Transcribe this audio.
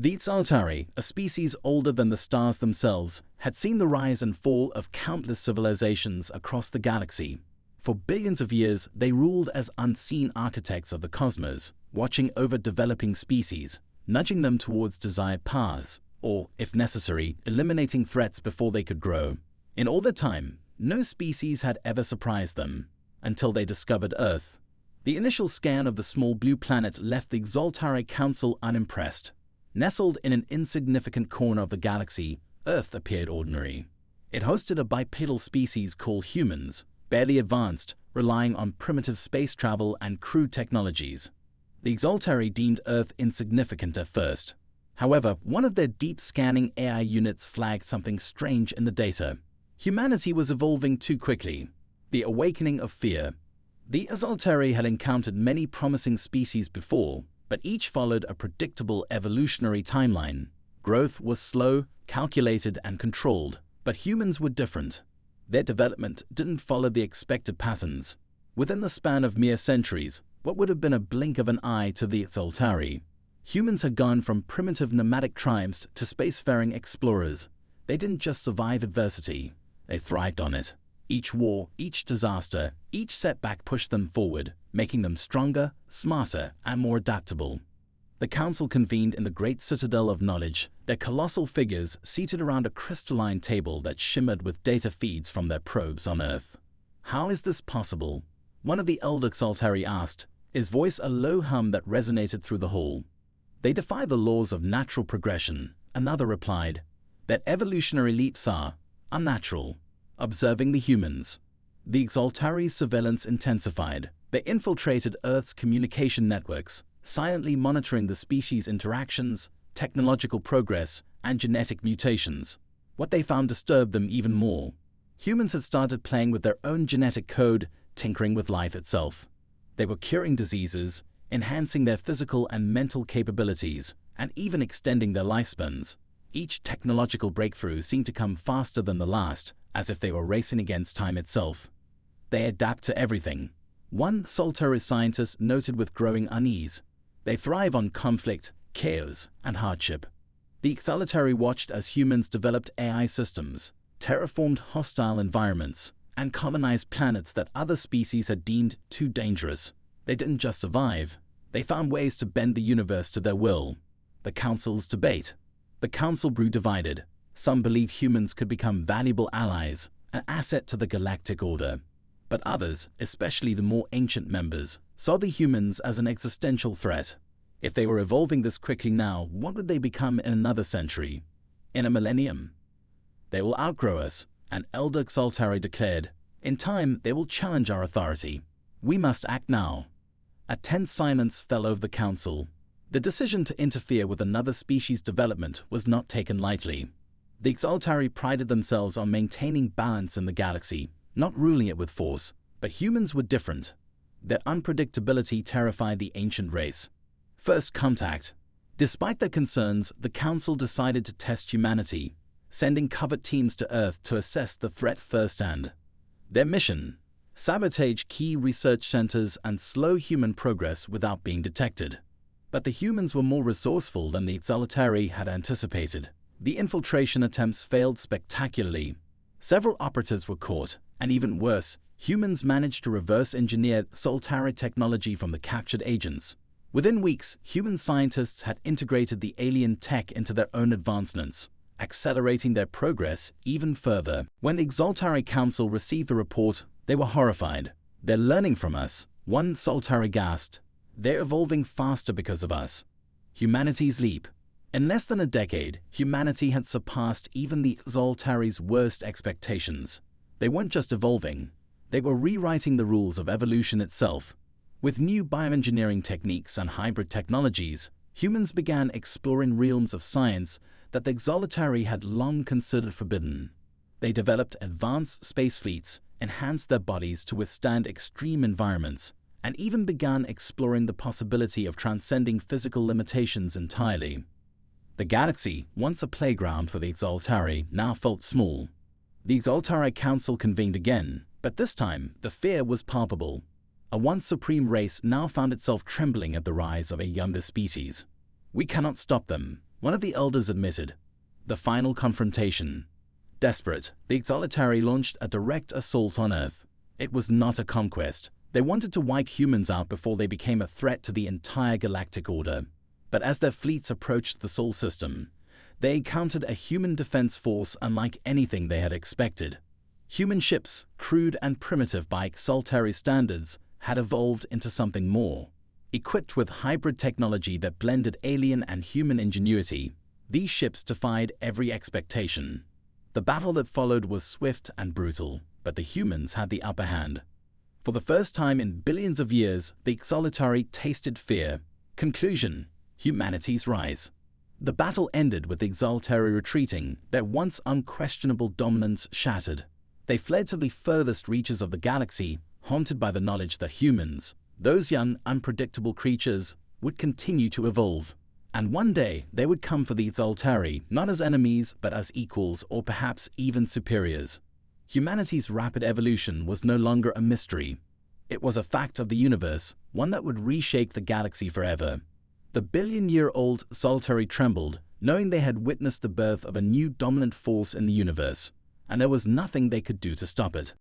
The Xaltari, a species older than the stars themselves, had seen the rise and fall of countless civilizations across the galaxy. For billions of years, they ruled as unseen architects of the cosmos, watching over developing species, nudging them towards desired paths, or, if necessary, eliminating threats before they could grow. In all their time, no species had ever surprised them, until they discovered Earth. The initial scan of the small blue planet left the Xaltari Council unimpressed. Nestled in an insignificant corner of the galaxy, Earth appeared ordinary. It hosted a bipedal species called humans, barely advanced, relying on primitive space travel and crude technologies. The Xaltari deemed Earth insignificant at first. However, one of their deep scanning AI units flagged something strange in the data. Humanity was evolving too quickly. The awakening of fear. The Xaltari had encountered many promising species before, but each followed a predictable evolutionary timeline. Growth was slow, calculated, and controlled, but humans were different. Their development didn't follow the expected patterns. Within the span of mere centuries, what would have been a blink of an eye to the Xaltari, humans had gone from primitive nomadic tribes to spacefaring explorers. They didn't just survive adversity, they thrived on it. Each war, each disaster, each setback pushed them forward, making them stronger, smarter, and more adaptable. The council convened in the great citadel of knowledge, their colossal figures seated around a crystalline table that shimmered with data feeds from their probes on Earth. "How is this possible?" one of the elder Xaltari asked, his voice a low hum that resonated through the hall. "They defy the laws of natural progression," another replied. "Their evolutionary leaps are unnatural." Observing the humans. The Xaltari's surveillance intensified. They infiltrated Earth's communication networks, silently monitoring the species' interactions, technological progress, and genetic mutations. What they found disturbed them even more. Humans had started playing with their own genetic code, tinkering with life itself. They were curing diseases, enhancing their physical and mental capabilities, and even extending their lifespans. Each technological breakthrough seemed to come faster than the last, as if they were racing against time itself. They adapt to everything. One Xaltari scientist noted with growing unease. They thrive on conflict, chaos, and hardship. The Xaltari watched as humans developed AI systems, terraformed hostile environments, and colonized planets that other species had deemed too dangerous. They didn't just survive. They found ways to bend the universe to their will. The Council's debate. The Council grew divided. Some believed humans could become valuable allies, an asset to the galactic order. But others, especially the more ancient members, saw the humans as an existential threat. If they were evolving this quickly now, what would they become in another century? In a millennium? "They will outgrow us," an elder Xaltari declared. "In time, they will challenge our authority. We must act now." A tense silence fell over the Council. The decision to interfere with another species' development was not taken lightly. The Xaltari prided themselves on maintaining balance in the galaxy, not ruling it with force, but humans were different. Their unpredictability terrified the ancient race. First contact. Despite their concerns, the Council decided to test humanity, sending covert teams to Earth to assess the threat firsthand. Their mission: sabotage key research centers and slow human progress without being detected. But the humans were more resourceful than the Xaltari had anticipated. The infiltration attempts failed spectacularly. Several operatives were caught, and even worse, humans managed to reverse engineer Xaltari technology from the captured agents. Within weeks, human scientists had integrated the alien tech into their own advancements, accelerating their progress even further. When the Xaltari Council received the report, they were horrified. "They're learning from us," one Xaltari gasped. "They're evolving faster because of us." Humanity's leap. In less than a decade, humanity had surpassed even the Xaltari's worst expectations. They weren't just evolving, they were rewriting the rules of evolution itself. With new bioengineering techniques and hybrid technologies, humans began exploring realms of science that the Xaltari had long considered forbidden. They developed advanced space fleets, enhanced their bodies to withstand extreme environments, and even began exploring the possibility of transcending physical limitations entirely. The galaxy, once a playground for the Xaltari, now felt small. The Xaltari Council convened again, but this time the fear was palpable. A once supreme race now found itself trembling at the rise of a younger species. "We cannot stop them," One of the elders admitted, "The final confrontation." Desperate, the Exaltari launched a direct assault on Earth. It was not a conquest. They wanted to wipe humans out before they became a threat to the entire galactic order. But as their fleets approached the Sol system, they encountered a human defense force unlike anything they had expected. Human ships, crude and primitive by Exaltari standards, had evolved into something more. Equipped with hybrid technology that blended alien and human ingenuity, these ships defied every expectation. The battle that followed was swift and brutal, but the humans had the upper hand. For the first time in billions of years, the Exaltari tasted fear. Conclusion: humanity's rise. The battle ended with the Exaltari retreating, their once unquestionable dominance shattered. They fled to the furthest reaches of the galaxy, haunted by the knowledge that humans, those young, unpredictable creatures, would continue to evolve. And one day, they would come for the Exaltari, not as enemies, but as equals or perhaps even superiors. Humanity's rapid evolution was no longer a mystery. It was a fact of the universe, one that would reshape the galaxy forever. The billion-year-old Exaltari trembled, knowing they had witnessed the birth of a new dominant force in the universe, and there was nothing they could do to stop it.